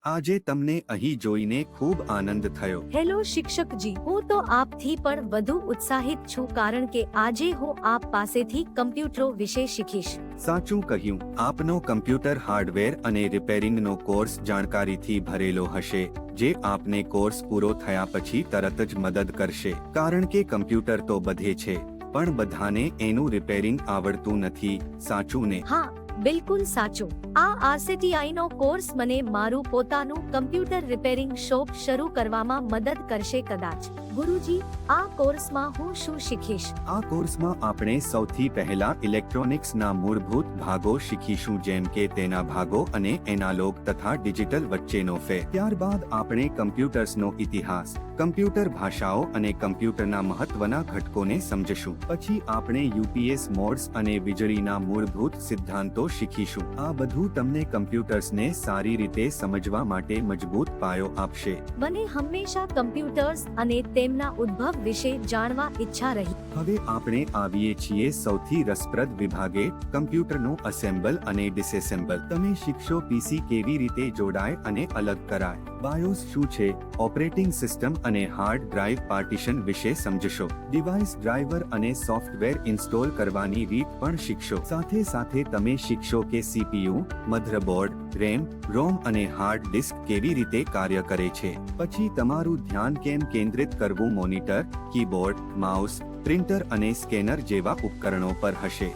આજે તમને અહીં જોઈને ખૂબ આનંદ થયો। હેલો શિક્ષકજી, હું તો આપથી પણ વધુ ઉત્સાહિત છું કારણ કે આજે હું આપ પાસેથી કમ્પ્યુટરો વિશે શીખીશ। સાચું કહ્યું। આપનો કમ્પ્યુટર હાર્ડવેર અને રિપેરિંગનો કોર્સ જાણકારીથી ભરેલો હશે, જે આપને કોર્સ પૂરો થયા પછી તરત જ મદદ કરશે, કારણ કે કમ્પ્યુટર તો બધે છે, પણ બધાને એનું રિપેરિંગ આવડતું નથી, સાચું ને? હા, બિલકુલ સાચું। આ RCTI નો કોર્સ મને મારું પોતાનું કમ્પ્યુટર રિપેરિંગ શોપ શરૂ કરવામાં મદદ કરશે કદાચ। ગુરુજી, આ કોર્સમાં હું શું શીખીશ? આ કોર્સમાં આપણે સૌથી પહેલા ઇલેક્ટ્રોનિક્સના મૂળભૂત ભાગો શીખીશું, જેમ કે તેના ભાગો અને એનાલોગ તથા ડિજિટલ વચ્ચેનો ફેર। ત્યારબાદ આપણે કમ્પ્યુટર્સનો ઇતિહાસ, કમ્પ્યુટર ભાષાઓ અને કમ્પ્યુટરના મહત્વના ઘટકોને સમજશું। પછી આપણે UPS મોડ્સ અને વીજળીના મૂળભૂત સિદ્ધાંતો શીખીશું। આ બધું તમને કમ્પ્યુટર્સને સારી રીતે સમજવા માટે મજબૂત પાયો આપશે। મને હંમેશા કમ્પ્યુટર્સ અને તેમના ઉદ્ભવ વિશે જાણવા ઈચ્છા રહી। હવે આપણે આવીએ છીએ સૌથી રસપ્રદ વિભાગે, કમ્પ્યુટરનું અસેમ્બલ અને ડિસેસેમ્બલ। તમે શીખશો PC કેવી રીતે જોડાય અને અલગ કરાય, BIOS શું છે, ઓપરેટિંગ સિસ્ટમ અને હાર્ડ ડ્રાઈવ પાર્ટીશન વિશે સમજશો, ડિવાઇસ ડ્રાઈવર અને સોફ્ટવેર ઇન્સ્ટોલ કરવાની રીત પણ શીખશો। સાથે સાથે તમે શીખશો કે CPU, મધરબોર્ડ, RAM, ROM અને હાર્ડ ડિસ્ક કેવી રીતે કાર્ય કરે છે। પછી તમારું ધ્યાન કેમ કેન્દ્રિત કરવું મોનિટર, કીબોર્ડ, માઉસ, પ્રિન્ટર અને સ્કેનર જેવા ઉપકરણો પર હશે।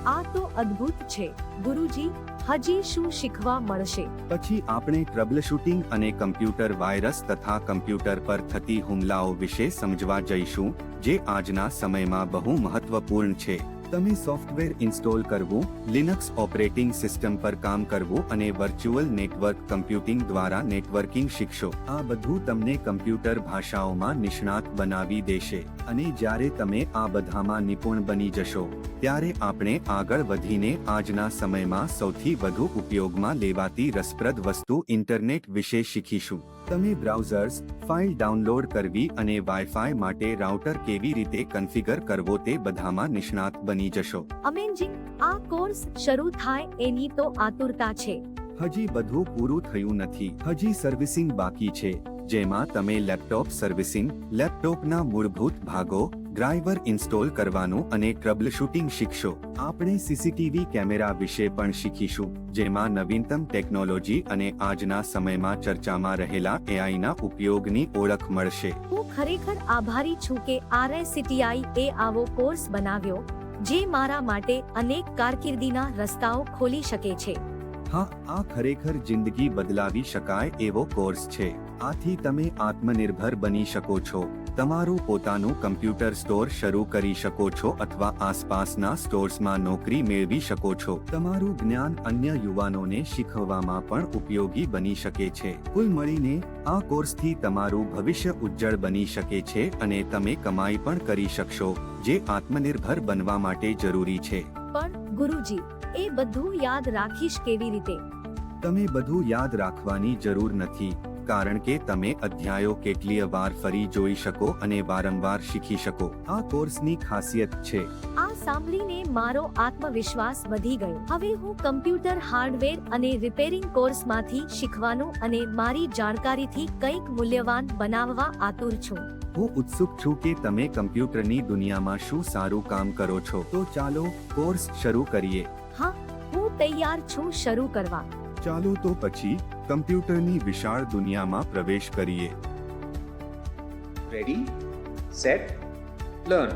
આ તો અદ્ભુત છે। ગુરુજી, હજી શું શીખવા મળશે? પછી આપણે ટ્રબલશૂટિંગ અને કમ્પ્યુટર વાયરસ તથા કમ્પ્યુટર પર થતી હુમલાઓ વિશે સમજવા જઈશું, જે આજના સમયમાં બહુ મહત્વપૂર્ણ છે। તમે સોફ્ટવેર ઇન્સ્ટોલ કરવું, લિનક્સ ઓપરેટિંગ સિસ્ટમ પર કામ કરવું અને વર્ચ્યુઅલ નેટવર્ક કમ્પ્યુટિંગ દ્વારા નેટવર્કિંગ શીખશો। આ બધું તમને કમ્પ્યુટર ભાષાઓમાં નિષ્ણાત બનાવી દેશે, અને જ્યારે તમે આ બધામાં નિપુણ બની જશો, ત્યારે આપણે આગળ વધીને આજના સમયમાં સૌથી વધુ ઉપયોગમાં લેવાતી રસપ્રદ વસ્તુ ઇન્ટરનેટ વિશે શીખીશું। તમે બ્રાઉઝર્સ, ફાઇલ ડાઉનલોડ કરવી અને વાઈફાઈ માટે રાઉટર કેવી રીતે કન્ફિગર કરવો તે બધામાં નિષ્ણાત બની જશો। અમેઝિંગ! આ કોર્સ શરૂ થાય એની તો આતુરતા છે। હજી બધું પૂરું થયું નથી। હજી સર્વિસિંગ બાકી છે, જેમાં તમે લેપટોપ સર્વિસિંગ, લેપટોપના મૂળભૂત ભાગો, ડ્રાઈવર ઇન્સ્ટોલ કરવાનું અને ટ્રબલશૂટિંગ શીખશો। આપણે CCTV કેમેરા વિશે પણ શીખીશું, જેમાં નવીનતમ ટેકનોલોજી અને આજના સમયમાં ચર્ચામાં રહેલા AIના ઉપયોગની ઓળખ મળશે। હું ખરેખર આભારી છું કે RCTI એ આવો કોર્સ બનાવ્યો, જે મારા માટે અનેક કારકિર્દીના રસ્તાઓ ખોલી શકે છે। હા, આ ખરેખર જિંદગી બદલાવી શકાય એવો કોર્સ છે। આથી તમે આત્મનિર્ભર બની શકો છો, તમારું પોતાનું કમ્પ્યુટર સ્ટોર શરૂ કરી શકો છો અથવા આસપાસના સ્ટોર્સમાં નોકરી મેળવી શકો છો। તમારું જ્ઞાન અન્ય યુવાનોને શીખવવામાં પણ ઉપયોગી બની શકે છે। કુલ મળીને આ કોર્સથી તમારું ભવિષ્ય ઉજ્જળ બની શકે છે અને તમે કમાઈ પણ કરી શકશો, જે આત્મનિર્ભર બનવા માટે જરૂરી છે। પણ ગુરુજી, એ બધું યાદ રાખીશ કેવી રીતે? તમે બધું યાદ રાખવાની જરૂર નથી, કારણ કે તમે અધ્યાયો કેટલીય વાર ફરી જોઈ શકો અને વારંવાર શીખી શકો। આ કોર્સની ખાસિયત છે। આ સાંભળીને મારો આત્મવિશ્વાસ વધી ગયો। હવે હું કમ્પ્યુટર હાર્ડવેર અને રિપેરિંગ કોર્સમાંથી શીખવાનું અને મારી જાણકારીથી કંઈક મૂલ્યવાન બનાવવા આતુર છું। હું ઉત્સુક છું કે તમે કમ્પ્યુટરની દુનિયામાં શું સારું કામ કરો છો। તો ચાલો કોર્સ શરૂ કરીએ। હા, હું તૈયાર છું શરૂ કરવા। ચાલો તો પછી કમ્પ્યુટરની વિશાળ દુનિયામાં પ્રવેશ કરીએ। Ready, set, learn.